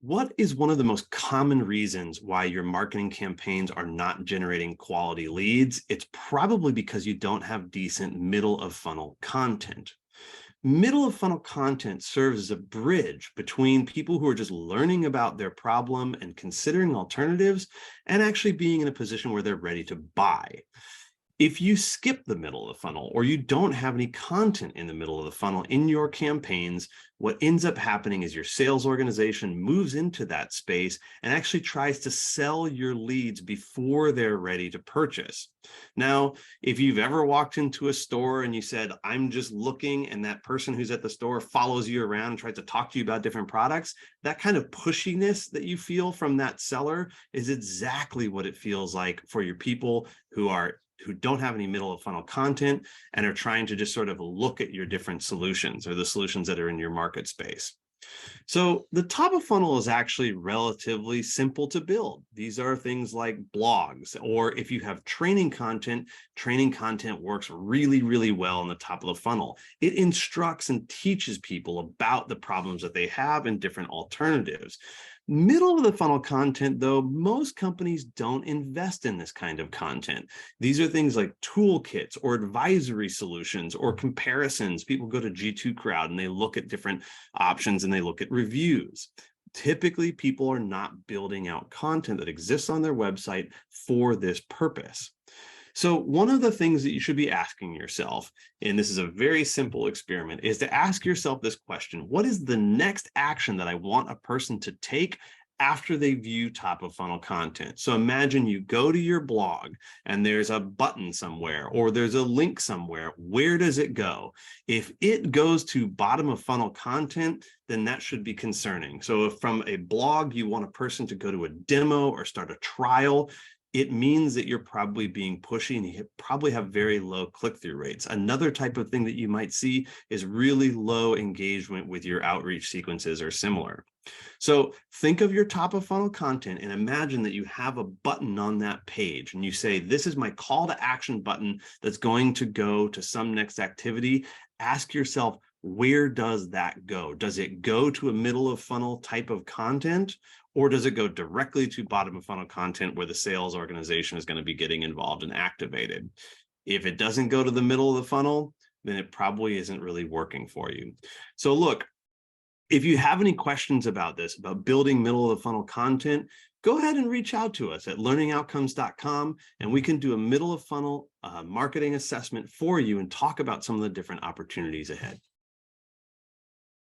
What is one of the most common reasons why your marketing campaigns are not generating quality leads? It's probably because you don't have decent middle of funnel content. Middle of funnel content serves as a bridge between people who are just learning about their problem and considering alternatives and actually being in a position where they're ready to buy. If you skip the middle of the funnel or you don't have any content in the middle of the funnel in your campaigns, what ends up happening is your sales organization moves into that space and actually tries to sell your leads before they're ready to purchase. Now, if you've ever walked into a store and you said, I'm just looking, and that person who's at the store follows you around and tries to talk to you about different products, that kind of pushiness that you feel from that seller is exactly what it feels like for your people who don't have any middle of funnel content and are trying to just sort of look at your different solutions or the solutions that are in your market space. So the top of funnel is actually relatively simple to build. These are things like blogs, or if you have training content works really, really well in the top of the funnel. It instructs and teaches people about the problems that they have and different alternatives. Middle of the funnel content, though, most companies don't invest in this kind of content. These are things like toolkits or advisory solutions or comparisons. People go to G2 Crowd and they look at different options and they look at reviews. Typically, people are not building out content that exists on their website for this purpose. So one of the things that you should be asking yourself, and this is a very simple experiment, is to ask yourself this question: what is the next action that I want a person to take after they view top of funnel content? So imagine you go to your blog and there's a button somewhere or there's a link somewhere. Where does it go? If it goes to bottom of funnel content, then that should be concerning. So if from a blog you want a person to go to a demo or start a trial, it means that you're probably being pushy and you probably have very low click-through rates. Another type of thing that you might see is really low engagement with your outreach sequences or similar. So think of your top of funnel content and imagine that you have a button on that page and you say, this is my call to action button that's going to go to some next activity. Ask yourself, where does that go? Does it go to a middle of funnel type of content? Or does it go directly to bottom of funnel content where the sales organization is going to be getting involved and activated? If it doesn't go to the middle of the funnel, then it probably isn't really working for you. So look, if you have any questions about this, about building middle of the funnel content, go ahead and reach out to us at learningoutcomes.com, and we can do a middle of funnel marketing assessment for you and talk about some of the different opportunities ahead.